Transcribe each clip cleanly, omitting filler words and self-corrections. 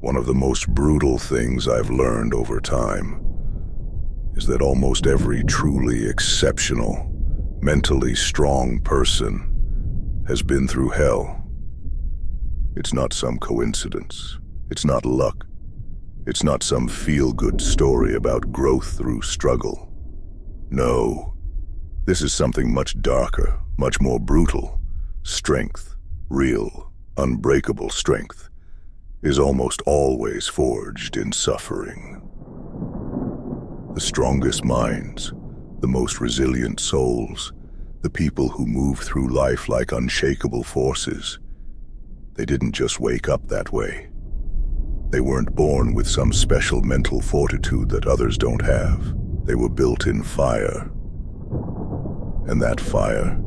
One of the most brutal things I've learned over time is that almost every truly exceptional, mentally strong person has been through hell. It's not some coincidence. It's not luck. It's not some feel-good story about growth through struggle. No, this is something much darker, much more brutal. Strength, real, unbreakable strength, is almost always forged in suffering. The strongest minds, the most resilient souls, the people who move through life like unshakable forces, they didn't just wake up that way. They weren't born with some special mental fortitude that others don't have. They were built in fire. And that fire,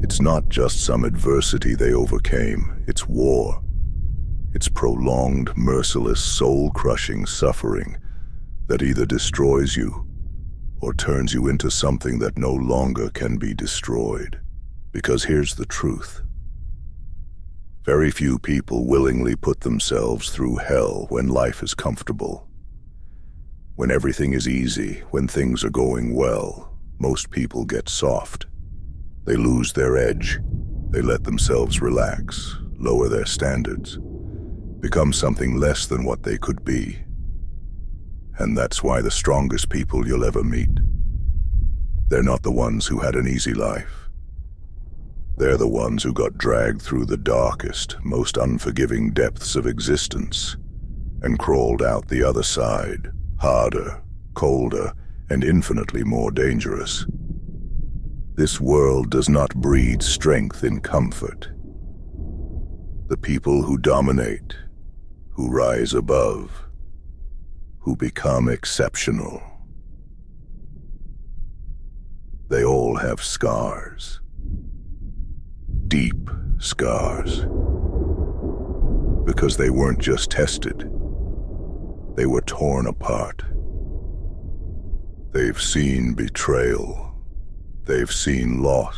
it's not just some adversity they overcame, it's war. It's prolonged, merciless, soul-crushing suffering that either destroys you or turns you into something that no longer can be destroyed. Because here's the truth. Very few people willingly put themselves through hell when life is comfortable. When everything is easy, when things are going well, most people get soft. They lose their edge. They let themselves relax, lower their standards, become something less than what they could be. And that's why the strongest people you'll ever meet, they're not the ones who had an easy life. They're the ones who got dragged through the darkest, most unforgiving depths of existence and crawled out the other side, harder, colder, and infinitely more dangerous. This world does not breed strength in comfort. The people who dominate, who rise above, who become exceptional, they all have scars. Deep scars. Because they weren't just tested, they were torn apart. They've seen betrayal. They've seen loss.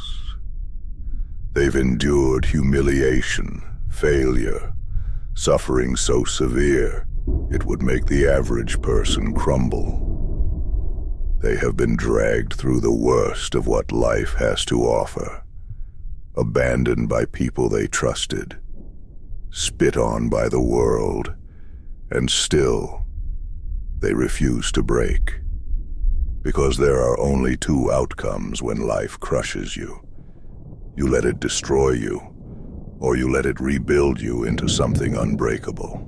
They've endured humiliation, failure, suffering so severe it would make the average person crumble. They have been dragged through the worst of what life has to offer, abandoned by people they trusted, spit on by the world, and still they refuse to break. Because there are only two outcomes when life crushes you. You let it destroy you, or you let it rebuild you into something unbreakable.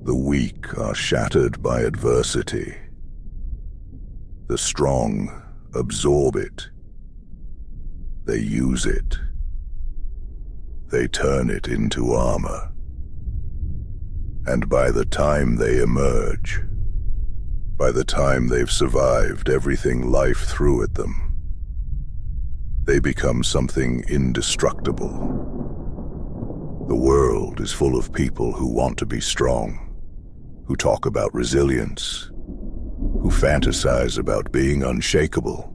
The weak are shattered by adversity. The strong absorb it. They use it. They turn it into armor. And by the time they emerge, by the time they've survived everything life threw at them, they become something indestructible. The world is full of people who want to be strong, who talk about resilience, who fantasize about being unshakable.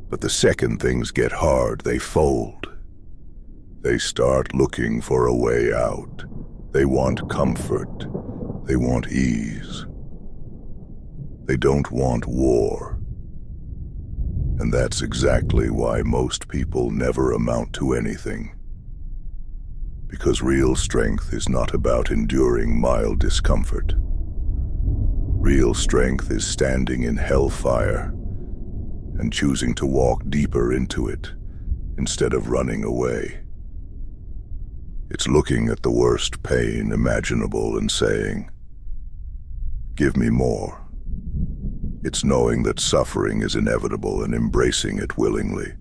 But the second things get hard, they fold. They start looking for a way out. They want comfort. They want ease. They don't want war. And that's exactly why most people never amount to anything. Because real strength is not about enduring mild discomfort. Real strength is standing in hellfire and choosing to walk deeper into it instead of running away. It's looking at the worst pain imaginable and saying, "Give me more." It's knowing that suffering is inevitable and embracing it willingly.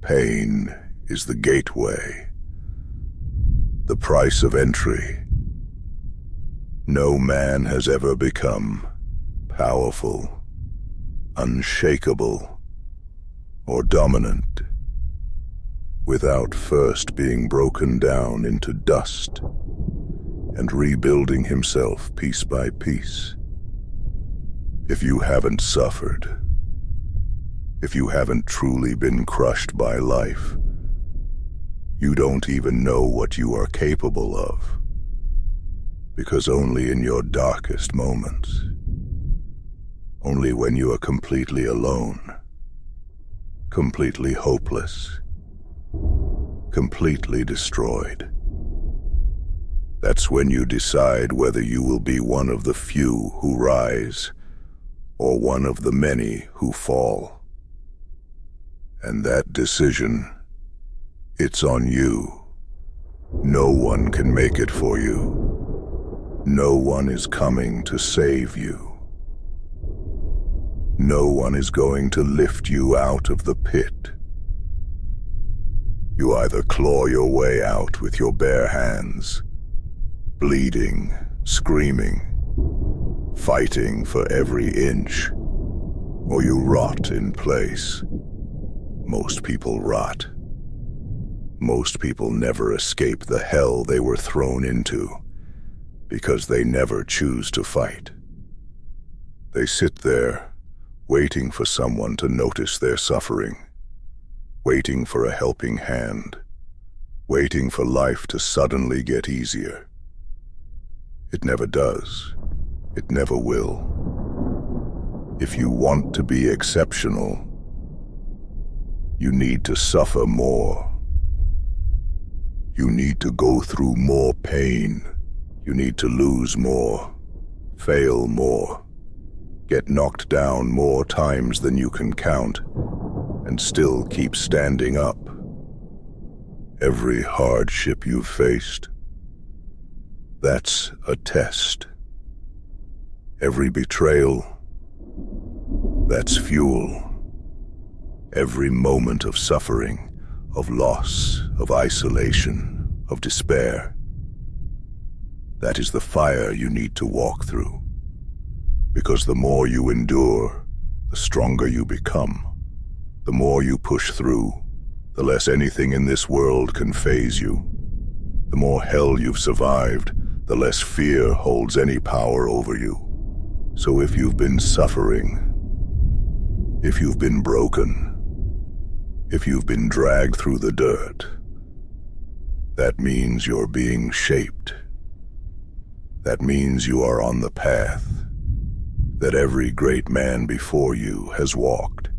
Pain is the gateway, the price of entry. No man has ever become powerful, unshakable, or dominant without first being broken down into dust and rebuilding himself piece by piece. If you haven't suffered, if you haven't truly been crushed by life, you don't even know what you are capable of. Because only in your darkest moments, only when you are completely alone, completely hopeless, completely destroyed, that's when you decide whether you will be one of the few who rise or one of the many who fall. And that decision, it's on you. No one can make it for you. No one is coming to save you. No one is going to lift you out of the pit. You either claw your way out with your bare hands, bleeding, screaming, fighting for every inch, or you rot in place. Most people rot. Most people never escape the hell they were thrown into, because they never choose to fight. They sit there, waiting for someone to notice their suffering, waiting for a helping hand, waiting for life to suddenly get easier. It never does. It never will. If you want to be exceptional, you need to suffer more. You need to go through more pain. You need to lose more, fail more, get knocked down more times than you can count, and still keep standing up. Every hardship you've faced, that's a test. Every betrayal, that's fuel. Every moment of suffering, of loss, of isolation, of despair, that is the fire you need to walk through. Because the more you endure, the stronger you become. The more you push through, the less anything in this world can faze you. The more hell you've survived, the less fear holds any power over you. So if you've been suffering, if you've been broken, if you've been dragged through the dirt, that means you're being shaped. That means you are on the path that every great man before you has walked.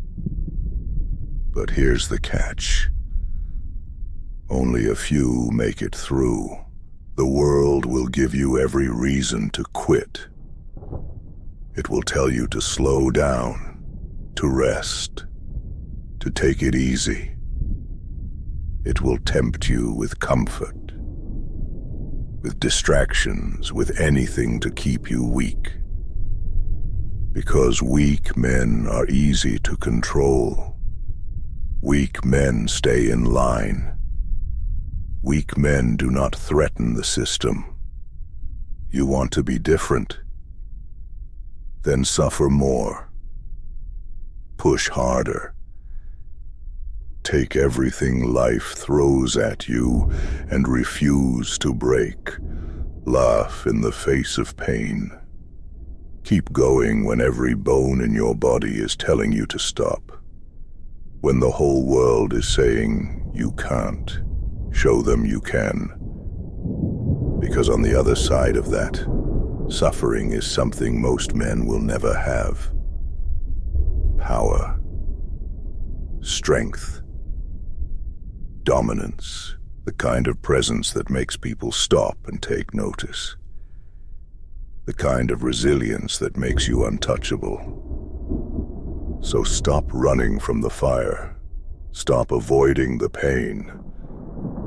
But here's the catch. Only a few make it through. The world will give you every reason to quit. It will tell you to slow down, to rest, to take it easy. It will tempt you with comfort, with distractions, with anything to keep you weak. Because weak men are easy to control. Weak men stay in line. Weak men do not threaten the system. You want to be different? Then suffer more. Push harder. Take everything life throws at you and refuse to break. Laugh in the face of pain. Keep going when every bone in your body is telling you to stop. When the whole world is saying you can't, show them you can. Because on the other side of that, suffering is something most men will never have. Power, strength, dominance, the kind of presence that makes people stop and take notice. The kind of resilience that makes you untouchable. So stop running from the fire. Stop avoiding the pain.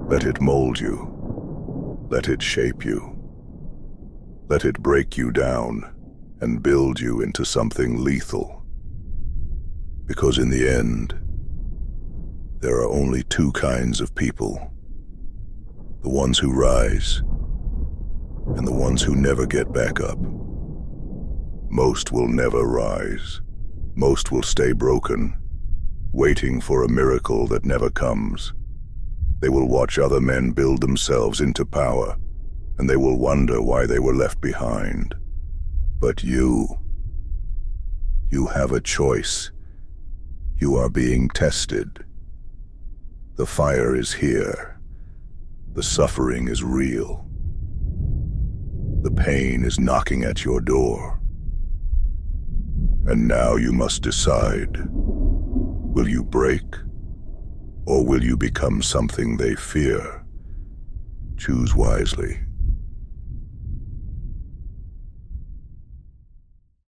Let it mold you. Let it shape you. Let it break you down and build you into something lethal. Because in the end, there are only two kinds of people. The ones who rise and the ones who never get back up. Most will never rise. Most will stay broken, waiting for a miracle that never comes. They will watch other men build themselves into power, and they will wonder why they were left behind. But you have a choice. You are being tested. The fire is here. The suffering is real. The pain is knocking at your door. And now you must decide. Will you break? Or will you become something they fear? Choose wisely.